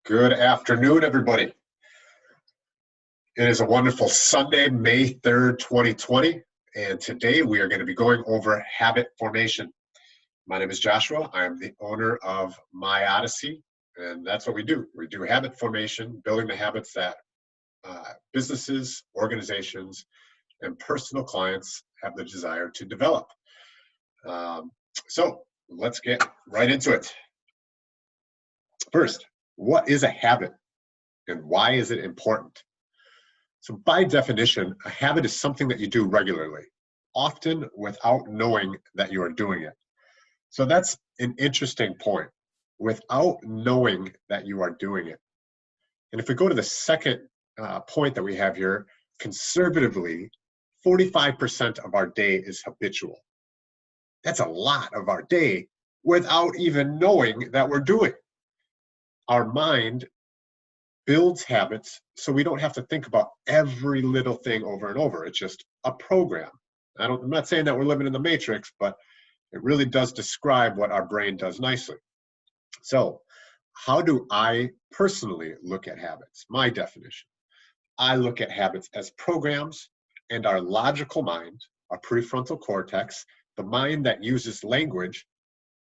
Good afternoon, everybody. It is a wonderful Sunday, May 3rd, 2020, and today we are going to be going over habit formation. My name is Joshua. I'm the owner of My Odyssey, and that's what we do. We do habit formation, building the habits that businesses, organizations, and personal clients have the desire to develop. So let's get right into it. First, what is a habit and why is it important? So by definition, a habit is something that you do regularly, often without knowing that you are doing it. So that's an interesting point, without knowing that you are doing it. And if we go to the second point that we have here, conservatively, 45% of our day is habitual. That's a lot of our day without even knowing that we're doing it. Our mind builds habits so we don't have to think about every little thing over and over. It's just a program. I'm not saying that we're living in the matrix, but it really does describe what our brain does nicely. So how do I personally look at habits? My definition. I look at habits as programs, and our logical mind, our prefrontal cortex, the mind that uses language,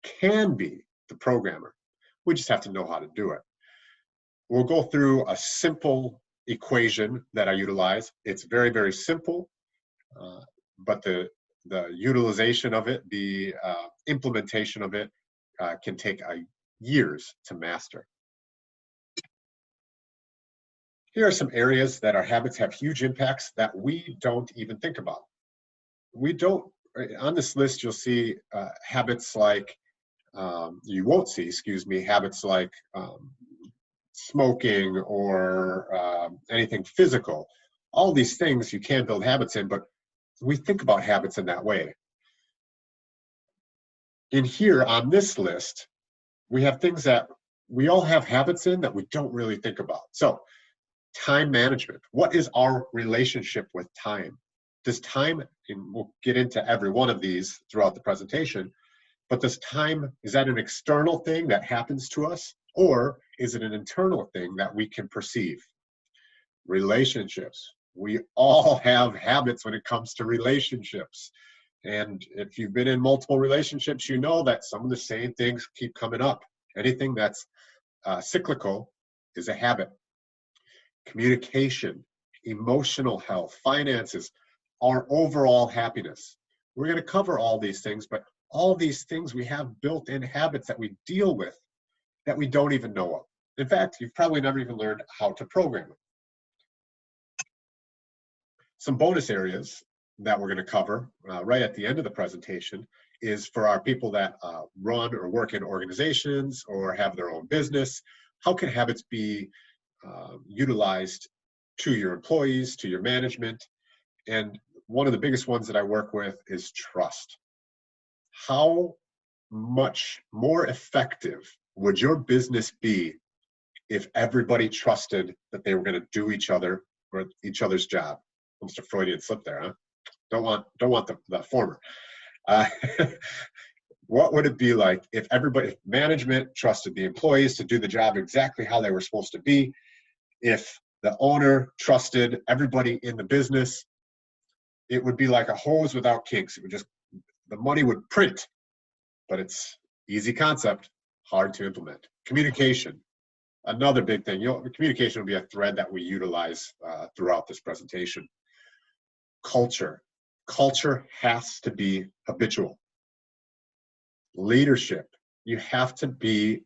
can be the programmer. We just have to know how to do it. We'll go through a simple equation that I utilize. It's very, very simple, but the utilization of it, the implementation of it can take years to master. Here are some areas that our habits have huge impacts that we don't even think about. On this list, you'll see habits like, habits like smoking or anything physical. All these things you can build habits in, but we think about habits in that way. In here on this list, we have things that we all have habits in that we don't really think about. So time management. What is our relationship with time? Does time, and we'll get into every one of these throughout the presentation, but is that an external thing that happens to us, or is it an internal thing that we can perceive? Relationships. We all have habits when it comes to relationships. And if you've been in multiple relationships, you know that some of the same things keep coming up. Anything that's cyclical is a habit. Communication, emotional health, finances, our overall happiness. We're going to cover all these things, but all these things we have built-in habits that we deal with that we don't even know of. In fact, you've probably never even learned how to program it. Some bonus areas that we're going to cover right at the end of the presentation is for our people that run or work in organizations or have their own business. How can habits be utilized to your employees, to your management? And one of the biggest ones that I work with is trust. How much more effective would your business be if everybody trusted that they were going to do each other's job? Almost a Freudian slip there, huh? Don't want the former. What would it be like if management trusted the employees to do the job exactly how they were supposed to be? If the owner trusted everybody in the business, it would be like a hose without kinks. The money would print, but it's easy concept, hard to implement. Communication, another big thing. Communication will be a thread that we utilize throughout this presentation. Culture has to be habitual. Leadership, you have to be,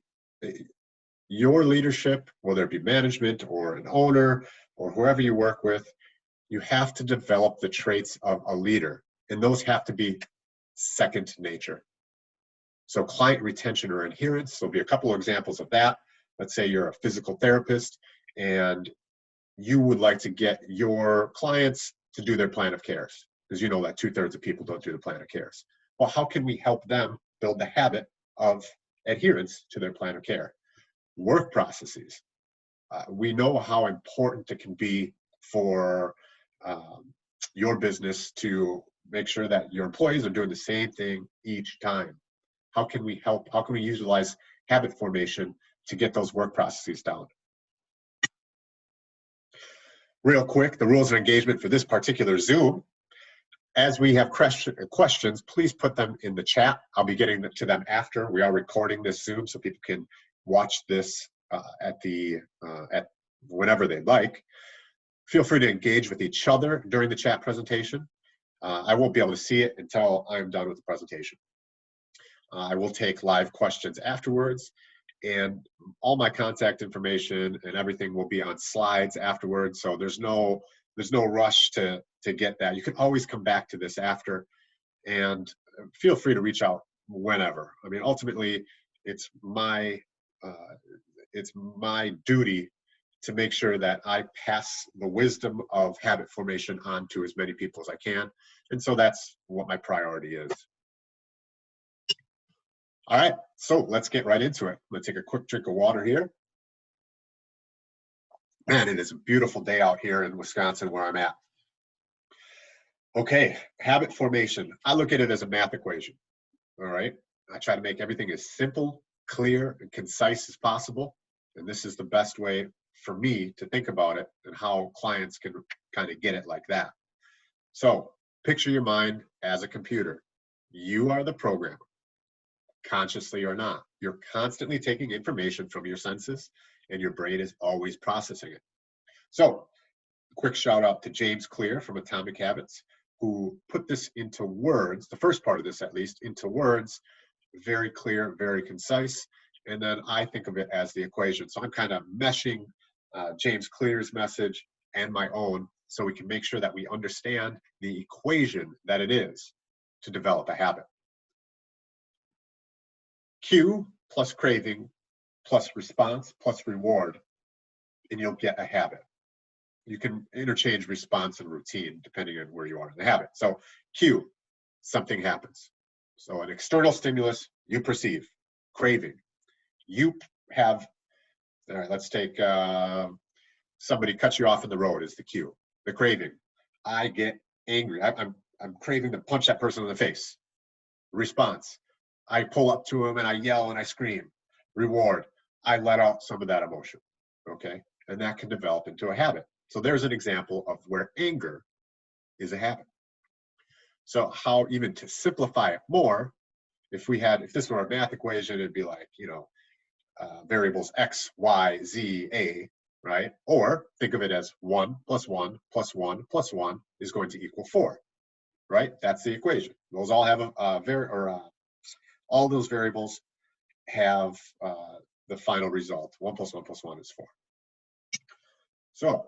your leadership, whether it be management or an owner or whoever you work with, you have to develop the traits of a leader, and those have to be second nature. So client retention or adherence, there'll be a couple of examples of that. Let's say you're a physical therapist and you would like to get your clients to do their plan of cares, because you know that 2/3 of people don't do the plan of cares. Well, how can we help them build the habit of adherence to their plan of care? Work processes. We know how important it can be for your business to make sure that your employees are doing the same thing each time. How can we help? How can we utilize habit formation to get those work processes down? Real quick, the rules of engagement for this particular Zoom. As we have questions, please put them in the chat. I'll be getting to them after. We are recording this Zoom so people can watch this at whenever they'd like. Feel free to engage with each other during the chat presentation. I won't be able to see it until I'm done with the presentation. I will take live questions afterwards, and all my contact information and everything will be on slides afterwards. So there's no rush to get that. You can always come back to this after, and feel free to reach out whenever. I mean, ultimately, it's my duty to make sure that I pass the wisdom of habit formation on to as many people as I can. And so that's what my priority is. All right, so let's get right into it. I'm gonna take a quick drink of water here. Man, it is a beautiful day out here in Wisconsin where I'm at. Okay, habit formation. I look at it as a math equation, all right? I try to make everything as simple, clear, and concise as possible. And this is the best way for me to think about it and how clients can kind of get it like that. So picture your mind as a computer. You are the programmer, consciously or not. You're constantly taking information from your senses and your brain is always processing it. So quick shout out to James Clear from Atomic Habits, who put this into words, the first part of this at least, into words, very clear, very concise. And then I think of it as the equation. So I'm kind of meshing James Clear's message and my own so we can make sure that we understand the equation that it is to develop a habit. Cue plus craving plus response plus reward, and you'll get a habit. You can interchange response and routine depending on where you are in the habit. So cue, something happens. So an external stimulus you perceive. Craving, you have, all right, let's take somebody cuts you off in the road is the cue. The craving, I get angry. I'm craving to punch that person in the face. Response, I pull up to him and I yell and I scream. Reward, I let out some of that emotion, okay? And that can develop into a habit. So there's an example of where anger is a habit. So how, even to simplify it more, if this were a math equation, it'd be like, variables X, Y, Z, A, right? Or think of it as 1 plus 1 plus 1 plus 1 is going to equal 4, right? That's the equation. Those all have all those variables have the final result. 1 plus 1 plus 1 is 4. So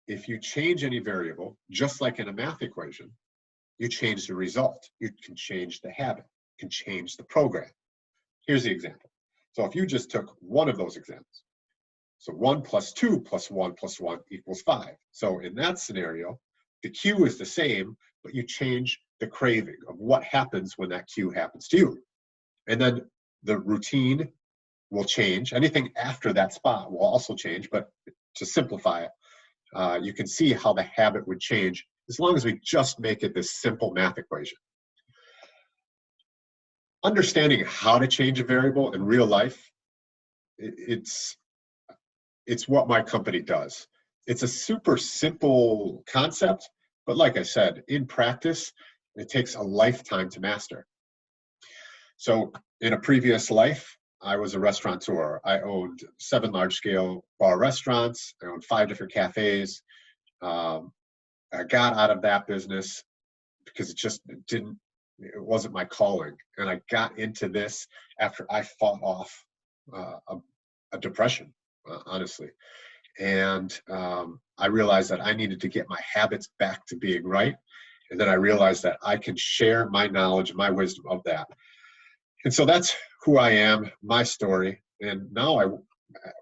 if you change any variable, just like in a math equation, you change the result. You can change the habit, you can change the program. Here's the example. So if you just took one of those examples, so 1 plus 2 plus 1 plus 1 equals 5. So in that scenario, the cue is the same, but you change the craving of what happens when that cue happens to you. And then the routine will change. Anything after that spot will also change, but to simplify it, you can see how the habit would change as long as we just make it this simple math equation. Understanding how to change a variable in real life, it's what my company does. It's a super simple concept, but like I said, in practice, it takes a lifetime to master. So in a previous life, I was a restaurateur. I owned 7 large-scale bar restaurants. I owned 5 different cafes. I got out of that business because it wasn't my calling. And I got into this after I fought off a depression, honestly. And I realized that I needed to get my habits back to being right. And then I realized that I can share my knowledge, my wisdom of that. And so that's who I am, my story. And now I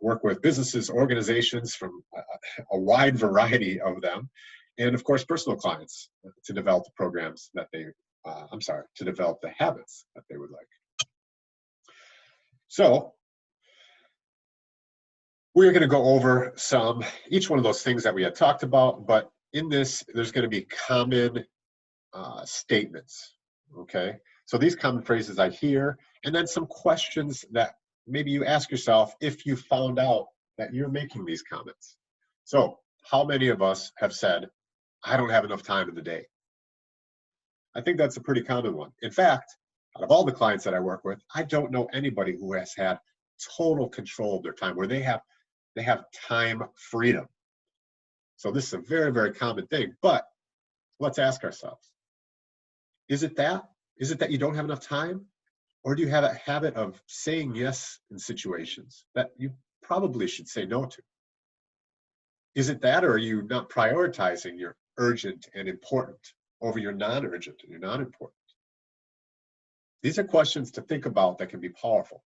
work with businesses, organizations from a wide variety of them. And of course, personal clients to develop the programs that to develop the habits that they would like. So we're going to go over each one of those things that we had talked about, but in this, there's going to be common statements, okay? So these common phrases I hear, and then some questions that maybe you ask yourself if you found out that you're making these comments. So how many of us have said, I don't have enough time in the day? I think that's a pretty common one. In fact, out of all the clients that I work with, I don't know anybody who has had total control of their time, where they have time freedom. So this is a very, very common thing. But let's ask ourselves, is it that? Is it that you don't have enough time? Or do you have a habit of saying yes in situations that you probably should say no to? Is it that, or are you not prioritizing your urgent and important over your non-urgent and your non-important? These are questions to think about that can be powerful.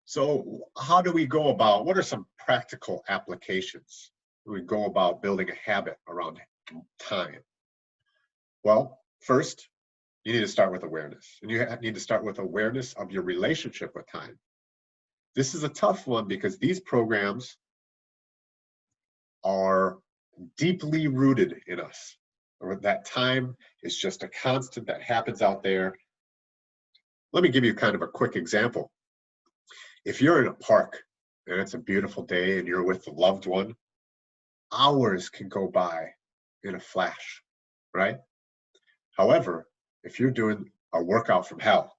So how do we go about, what are some practical applications we go about building a habit around time? Well, first, you need to start with awareness. And you need to start with awareness of your relationship with time. This is a tough one because these programs are deeply rooted in us. Or that time is just a constant that happens out there. Let me give you kind of a quick example. If you're in a park and it's a beautiful day and you're with a loved one, hours can go by in a flash, right? However, if you're doing a workout from hell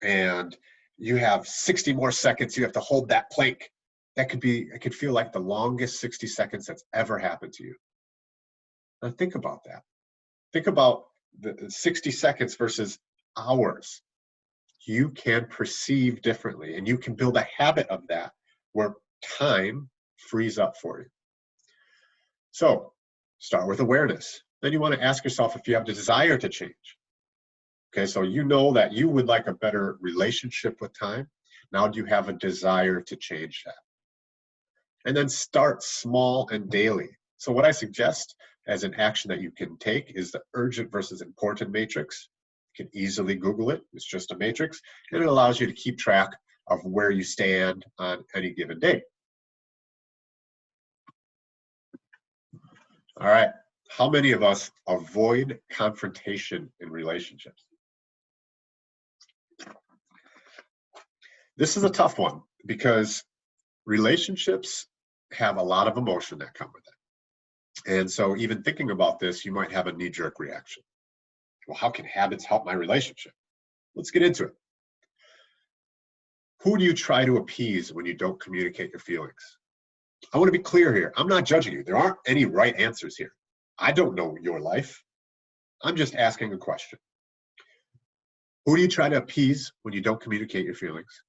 and you have 60 more seconds, you have to hold that plank, it could feel like the longest 60 seconds that's ever happened to you. Now think about that. Think about the 60 seconds versus hours. You can perceive differently, and you can build a habit of that where time frees up for you. So start with awareness. Then you want to ask yourself if you have the desire to change. Okay, so you know that you would like a better relationship with time. Now do you have a desire to change that? And then start small and daily. So what I suggest as an action that you can take is the urgent versus important matrix. You can easily Google it. It's just a matrix, and it allows you to keep track of where you stand on any given day. All right, how many of us avoid confrontation in relationships? This is a tough one because relationships have a lot of emotion that come with it. And so even thinking about this, you might have a knee-jerk reaction. Well, how can habits help my relationship? Let's get into it. Who do you try to appease when you don't communicate your feelings? I want to be clear here. I'm not judging you. There aren't any right answers here. I don't know your life. I'm just asking a question. Who do you try to appease when you don't communicate your feelings?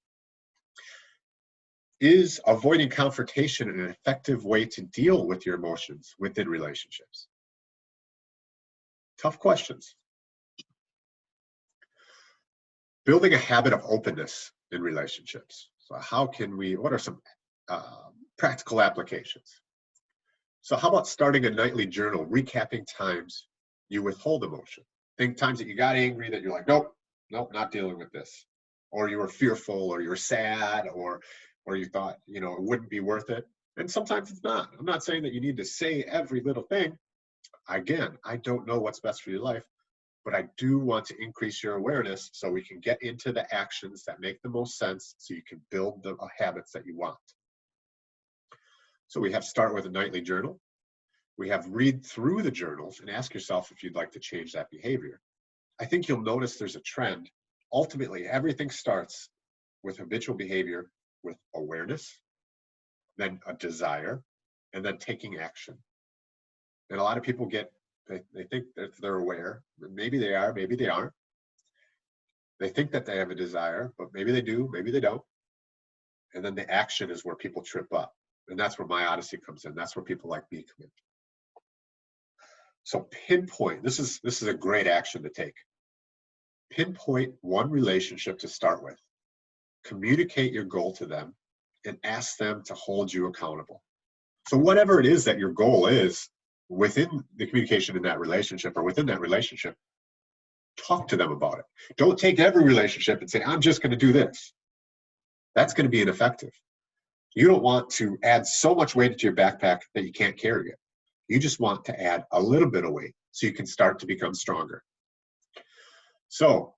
Is avoiding confrontation an effective way to deal with your emotions within relationships? Tough questions. Building a habit of openness in relationships. So what are some practical applications? So how about starting a nightly journal, recapping times you withhold emotion? Think times that you got angry that you're like, nope, not dealing with this. Or you were fearful, or you're sad, or you thought, it wouldn't be worth it. And sometimes it's not. I'm not saying that you need to say every little thing. Again, I don't know what's best for your life, but I do want to increase your awareness so we can get into the actions that make the most sense so you can build the habits that you want. So we have start with a nightly journal. We have read through the journals and ask yourself if you'd like to change that behavior. I think you'll notice there's a trend. Ultimately, everything starts with habitual behavior with awareness, then a desire, and then taking action. And a lot of people they think that they're aware. Maybe they are, maybe they aren't. They think that they have a desire, but maybe they do, maybe they don't. And then the action is where people trip up. And that's where my odyssey comes in. That's where people like me come in. So pinpoint, this is a great action to take. Pinpoint one relationship to start with. Communicate your goal to them and ask them to hold you accountable. So whatever it is that your goal is within the communication in that relationship or within that relationship, talk to them about it. Don't take every relationship and say, I'm just going to do this. That's going to be ineffective. You don't want to add so much weight into your backpack that you can't carry it. You just want to add a little bit of weight so you can start to become stronger. So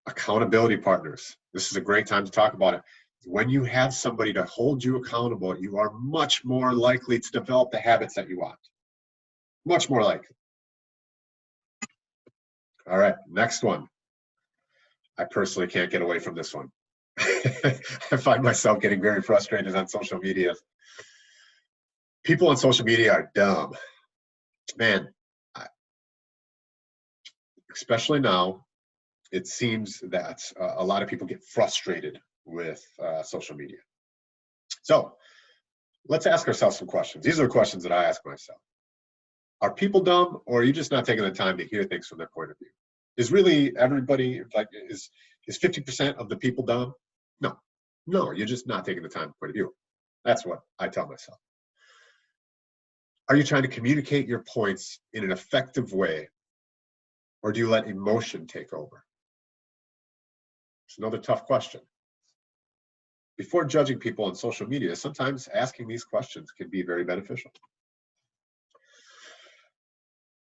accountability partners. This is a great time to talk about it. When you have somebody to hold you accountable, you are much more likely to develop the habits that you want. Much more likely. All right, next one. I personally can't get away from this one. I find myself getting very frustrated on social media. People on social media are dumb. Man, especially now, it seems that a lot of people get frustrated with social media. So let's ask ourselves some questions. These are the questions that I ask myself. Are people dumb, or are you just not taking the time to hear things from their point of view? Is really everybody, like, is 50% of the people dumb? No, you're just not taking the time to point of view. That's what I tell myself. Are you trying to communicate your points in an effective way, or do you let emotion take over? It's another tough question. Before judging people on social media, sometimes asking these questions can be very beneficial.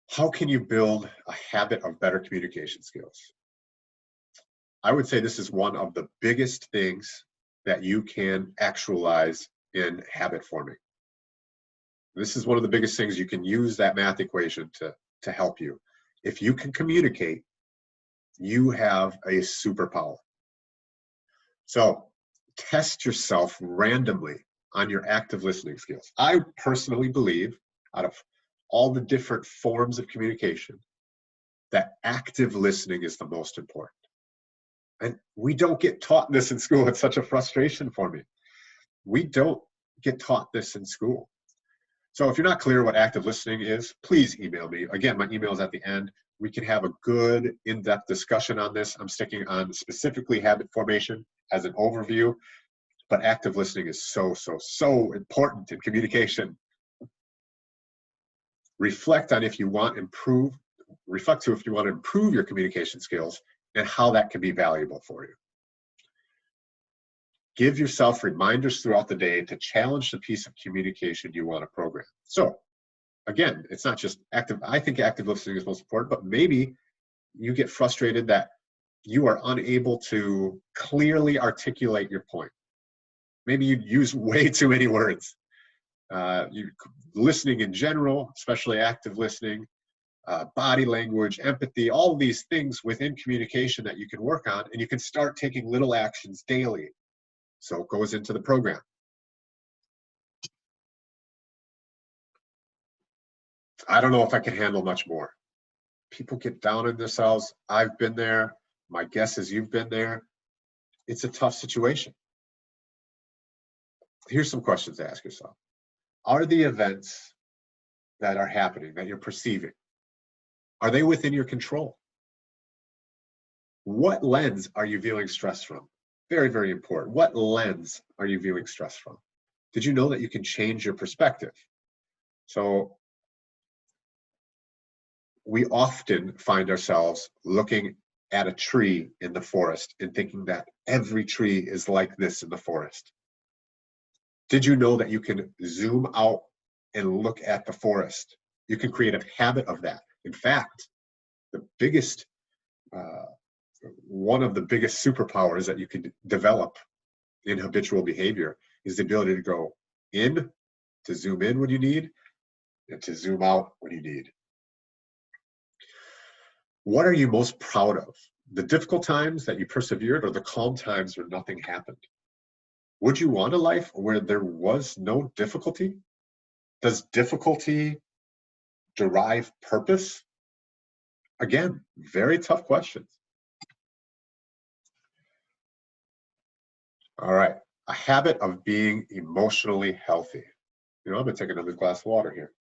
How can you build a habit of better communication skills? I would say this is one of the biggest things that you can actualize in habit forming. This is one of the biggest things. You can use that math equation to help you. If you can communicate, you have a superpower. So test yourself randomly on your active listening skills. I personally believe, out of all the different forms of communication, that active listening is the most important. And we don't get taught this in school. It's such a frustration for me. We don't get taught this in school. So if you're not clear what active listening is, please email me. Again, my email is at the end. We can have a good in-depth discussion on this. I'm sticking on specifically habit formation as an overview, but active listening is so important in communication. Reflect to if you want to improve your communication skills and how that can be valuable for you. Give yourself reminders throughout the day to challenge the piece of communication you want to program. So again, it's not just active. I think active listening is most important, but maybe you get frustrated that you are unable to clearly articulate your point. Maybe you use way too many words. Listening in general, especially active listening, body language, empathy, all of these things within communication that you can work on, and you can start taking little actions daily. So it goes into the program. I don't know if I can handle much more. People get down on themselves. I've been there. My guess is you've been there. It's a tough situation. Here's some questions to ask yourself. Are the events that are happening, that you're perceiving, are they within your control? What lens are you viewing stress from? Very, very important. What lens are you viewing stress from? Did you know that you can change your perspective? So we often find ourselves looking at a tree in the forest and thinking that every tree is like this in the forest. Did you know that you can zoom out and look at the forest? You can create a habit of that. In fact, one of the biggest superpowers that you can develop in habitual behavior is the ability to go in, to zoom in when you need, and to zoom out when you need. What are you most proud of? The difficult times that you persevered, or the calm times where nothing happened? Would you want a life where there was no difficulty? Does difficulty derive purpose? Again, very tough questions. All right, a habit of being emotionally healthy. I'm gonna take another glass of water here.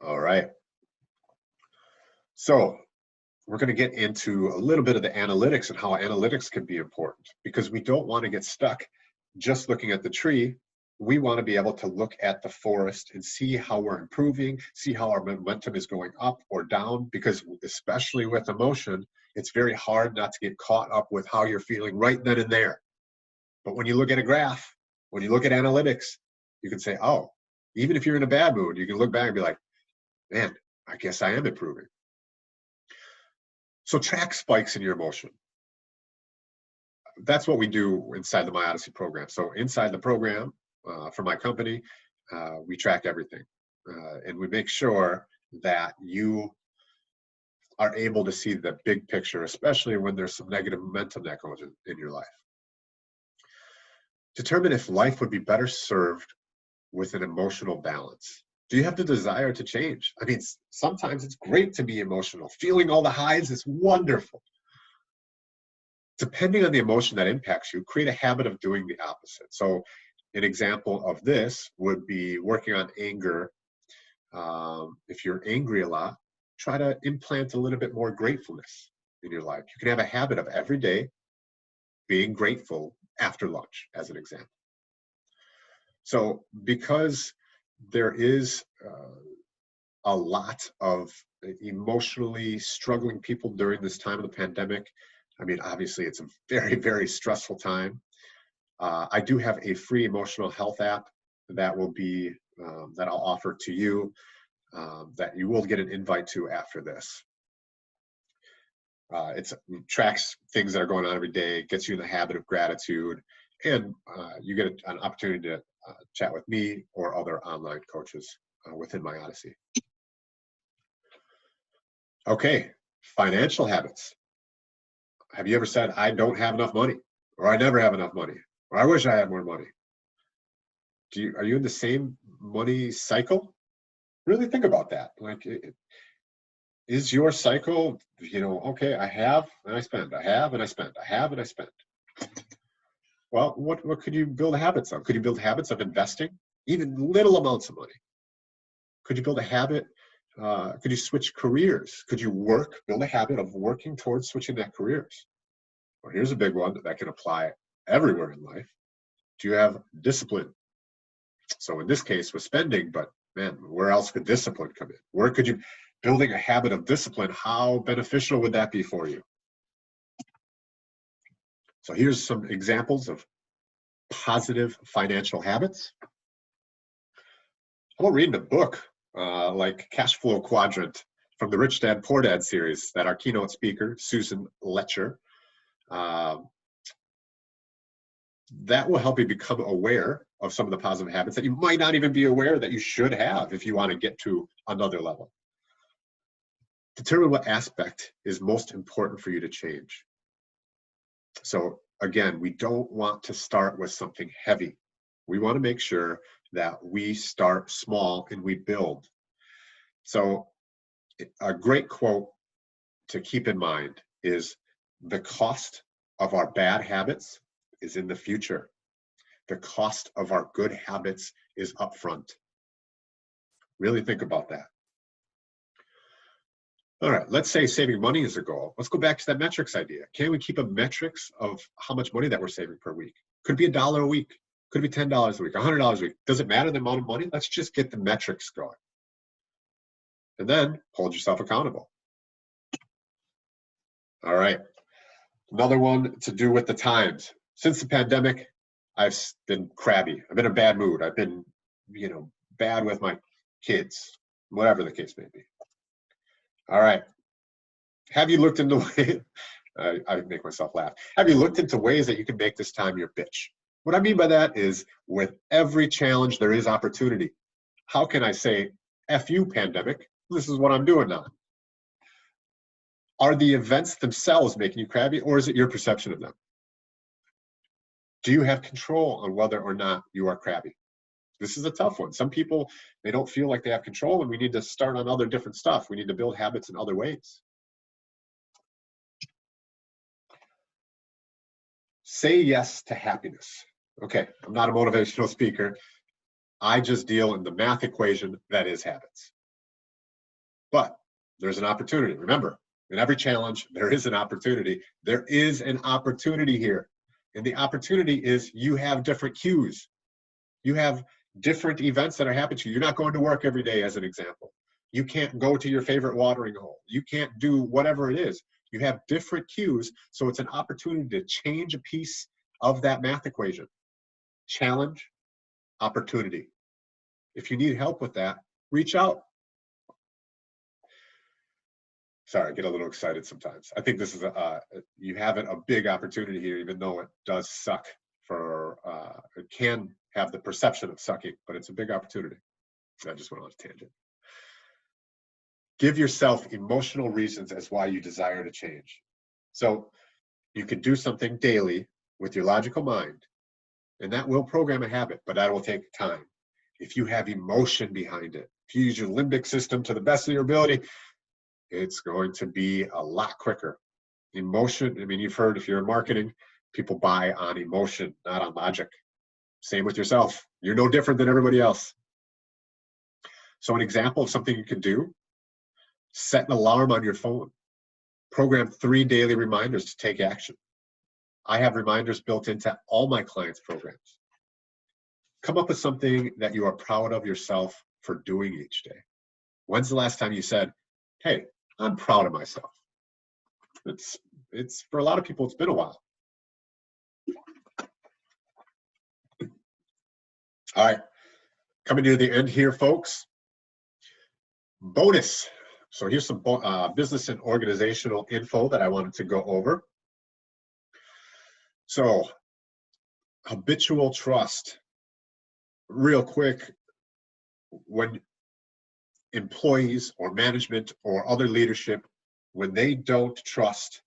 All right. So we're going to get into a little bit of the analytics and how analytics can be important, because we don't want to get stuck just looking at the tree. We want to be able to look at the forest and see how we're improving, see how our momentum is going up or down, because especially with emotion, it's very hard not to get caught up with how you're feeling right then and there. But when you look at a graph, when you look at analytics, you can say, oh, even if you're in a bad mood, you can look back and be like, man, I guess I am improving. So track spikes in your emotion. That's what we do inside the My Odyssey program. So inside the program for my company, we track everything. And we make sure that you are able to see the big picture, especially when there's some negative momentum that goes in your life. Determine if life would be better served with an emotional balance. Do you have the desire to change? I mean, sometimes it's great to be emotional. Feeling all the highs is wonderful. Depending on the emotion that impacts you, create a habit of doing the opposite. So an example of this would be working on anger. If you're angry a lot, try to implant a little bit more gratefulness in your life. You can have a habit of every day being grateful after lunch, as an example. So because there is a lot of emotionally struggling people during this time of the pandemic, I mean, obviously it's a very, very stressful time. I do have a free emotional health app that will be, that I'll offer to you, that you will get an invite to after this. It tracks things that are going on every day, gets you in the habit of gratitude, and you get an opportunity to chat with me or other online coaches within My Odyssey. Okay, financial habits. Have you ever said, I don't have enough money, or I never have enough money, or I wish I had more money? Are you in the same money cycle? Really think about that. Like, is your cycle, okay, I have and I spend, I have and I spend, I have and I spend. Well, what could you build habits of? Could you build habits of investing, even little amounts of money? Could you build a habit? Could you switch careers? Could you build a habit of working towards switching that careers? Well, here's a big one that can apply everywhere in life. Do you have discipline? So in this case with spending, but man, where else could discipline come in? Where could you, building a habit of discipline, how beneficial would that be for you? So here's some examples of positive financial habits. How about reading a book like Cash Flow Quadrant from the Rich Dad Poor Dad series that our keynote speaker, Susan Letcher, that will help you become aware of some of the positive habits that you might not even be aware that you should have if you want to get to another level. Determine what aspect is most important for you to change. So again, we don't want to start with something heavy. We want to make sure that we start small and we build. So a great quote to keep in mind is, the cost of our bad habits is in the future. The cost of our good habits is upfront. Really think about that. All right, let's say saving money is a goal. Let's go back to that metrics idea. Can we keep a metrics of how much money that we're saving per week? Could it be $1 a week? Could it be $10 a week, $100 a week? Does it matter the amount of money? Let's just get the metrics going. And then hold yourself accountable. All right, another one to do with the times. Since the pandemic, I've been crabby. I've been in a bad mood. I've been, bad with my kids, whatever the case may be. All right. Have you looked into ways, I make myself laugh. Have you looked into ways that you can make this time your bitch? What I mean by that is, with every challenge, there is opportunity. How can I say, F you, pandemic? This is what I'm doing now. Are the events themselves making you crabby, or is it your perception of them? Do you have control on whether or not you are crabby? This is a tough one. Some people, they don't feel like they have control, and we need to start on other different stuff. We need to build habits in other ways. Say yes to happiness. Okay, I'm not a motivational speaker. I just deal in the math equation that is habits. But there's an opportunity. Remember, in every challenge, there is an opportunity. There is an opportunity here. And the opportunity is, you have different cues. You have different events that are happening to you. You're not going to work every day, as an example. You can't go to your favorite watering hole. You can't do whatever it is. You have different cues, so it's an opportunity to change a piece of that math equation. Challenge, opportunity. If you need help with that, reach out. Sorry, I get a little excited sometimes. I think this is you have a big opportunity here, even though it does suck for, it can have the perception of sucking, but it's a big opportunity. I just went on a tangent. Give yourself emotional reasons as why you desire to change. So you could do something daily with your logical mind, and that will program a habit, but that will take time. If you have emotion behind it, if you use your limbic system to the best of your ability, it's going to be a lot quicker. Emotion, I mean, you've heard, if you're in marketing, people buy on emotion, not on logic. Same with yourself. You're no different than everybody else. So an example of something you can do, set an alarm on your phone. Program 3 daily reminders to take action. I have reminders built into all my clients' programs. Come up with something that you are proud of yourself for doing each day. When's the last time you said, hey, I'm proud of myself? It's for a lot of people, it's been a while. All right, coming to the end here, folks. Bonus. So here's some business and organizational info that I wanted to go over. So habitual trust. Real quick, when employees or management or other leadership, when they don't trust,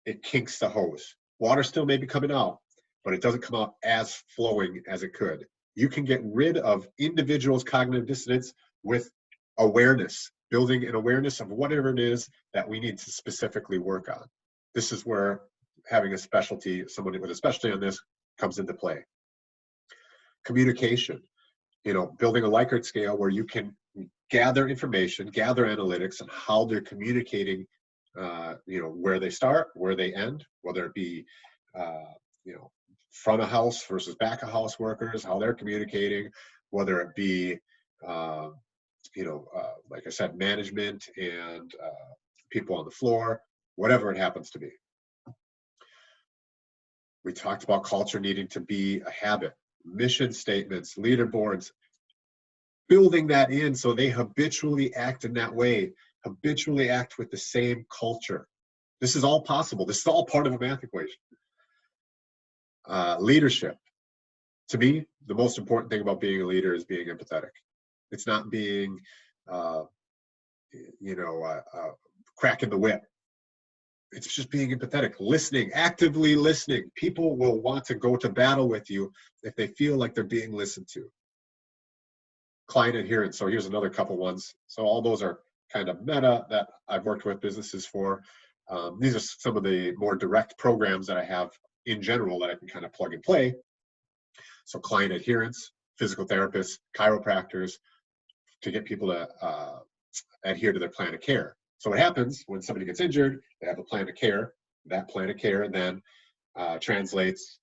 it kinks the hose. Water still may be coming out, but it doesn't come out as flowing as it could. You can get rid of individuals' cognitive dissonance with awareness, building an awareness of whatever it is that we need to specifically work on. This is where having a specialty, somebody with a specialty on this, comes into play. Communication, building a Likert scale where you can gather information, gather analytics on how they're communicating, where they start, where they end, whether it be, front of house versus back of house workers, how they're communicating, whether it be, like I said, management and people on the floor, whatever it happens to be. We talked about culture needing to be a habit, mission statements, leaderboards, building that in so they habitually act in that way, habitually act with the same culture. This is all possible. This is all part of a math equation. Leadership. To me, the most important thing about being a leader is being empathetic. It's not being, cracking the whip. It's just being empathetic, listening, actively listening. People will want to go to battle with you if they feel like they're being listened to. Client adherence. So here's another couple ones. So all those are kind of meta that I've worked with businesses for. These are some of the more direct programs that I have in general that I can kind of plug and play. So client adherence, physical therapists, chiropractors, to get people to adhere to their plan of care. So what happens when somebody gets injured, they have a plan of care. That plan of care then translates,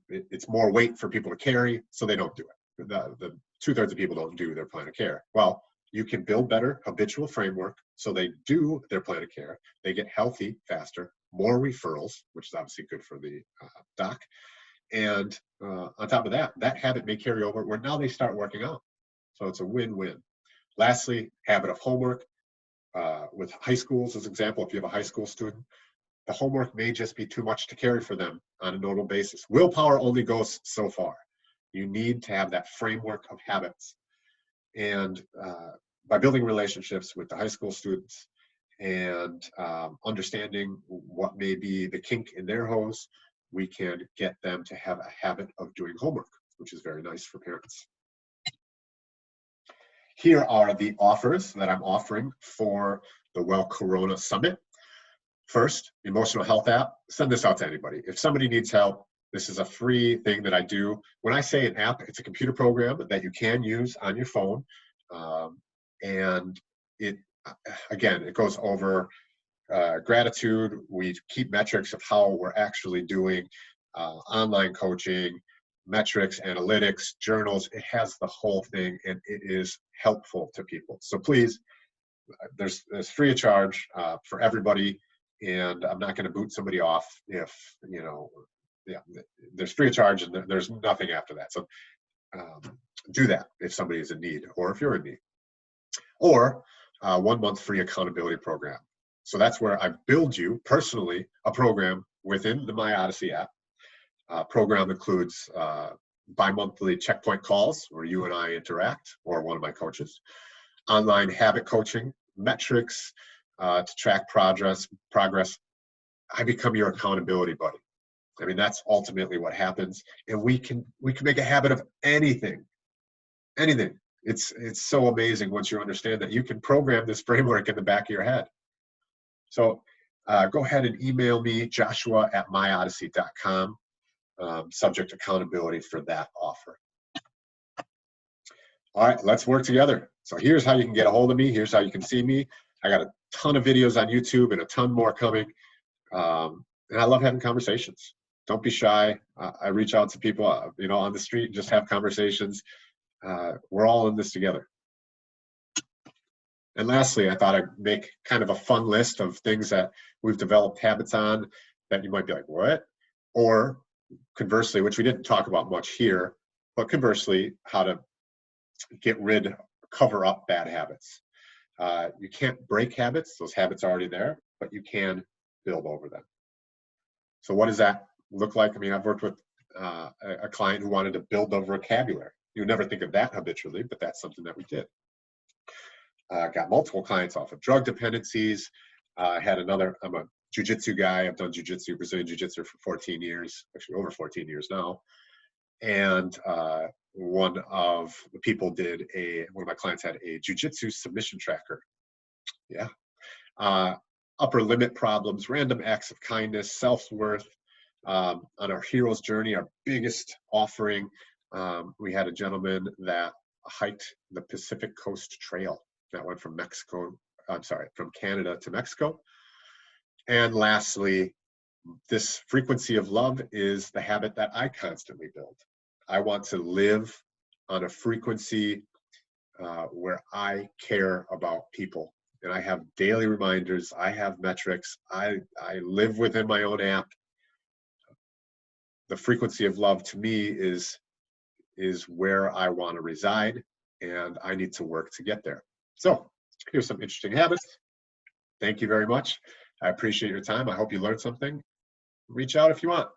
it's more weight for people to carry, so they don't do it. The 2/3 of people don't do their plan of care. Well, you can build better habitual framework so they do their plan of care. They get healthy faster, more referrals, which is obviously good for the doc. And on top of that, that habit may carry over where now they start working out. So it's a win-win. Lastly, habit of homework. With high schools, as an example, if you have a high school student, the homework may just be too much to carry for them on a normal basis. Willpower only goes so far. You need to have that framework of habits. And by building relationships with the high school students and understanding what may be the kink in their hose, we can get them to have a habit of doing homework, which is very nice for parents. Here are the offers that I'm offering for the Well Corona Summit. First, emotional health app. Send this out to anybody. If somebody needs help, this is a free thing that I do. When I say an app, it's a computer program that you can use on your phone. And it goes over gratitude. We keep metrics of how we're actually doing, online coaching, metrics, analytics, journals. It has the whole thing, and it is helpful to people. So please, there's free of charge for everybody, and I'm not going to boot somebody off if, there's free of charge and there's nothing after that. So do that if somebody is in need or if you're in need. Or 1 month free accountability program. So that's where I build you personally a program within the My Odyssey app. Program includes bi-monthly checkpoint calls where you and I interact, or one of my coaches, online habit coaching, metrics to track progress. I become your accountability buddy. I mean, that's ultimately what happens, and we can make a habit of anything. It's so amazing once you understand that you can program this framework in the back of your head. So go ahead and email me, joshua@myodyssey.com, subject accountability for that offer. All right, let's work together. So here's how you can get a hold of me. Here's how you can see me. I got a ton of videos on YouTube and a ton more coming. And I love having conversations. Don't be shy. I reach out to people, on the street and just have conversations. We're all in this together. And lastly, I thought I'd make kind of a fun list of things that we've developed habits on that you might be like, what? Or conversely, which we didn't talk about much here, but conversely, how to cover up bad habits. You can't break habits. Those habits are already there, but you can build over them. So what does that look like? I mean, I've worked with a client who wanted to build a vocabulary. You would never think of that habitually, but that's something that we did. Got multiple clients off of drug dependencies. Had another, I'm a jiu-jitsu guy. I've done jiu-jitsu, Brazilian jiu-jitsu for 14 years, actually over 14 years now. And one of my clients had a jiu-jitsu submission tracker. Yeah. Upper limit problems, random acts of kindness, self-worth. On our hero's journey, our biggest offering, we had a gentleman that hiked the Pacific Coast Trail that went from Canada to Mexico. And lastly, this frequency of love is the habit that I constantly build. I want to live on a frequency where I care about people. And I have daily reminders. I have metrics. I live within my own app. The frequency of love to me is where I want to reside, and I need to work to get there. So here's some interesting habits. Thank you very much. I appreciate your time. I hope you learned something. Reach out if you want.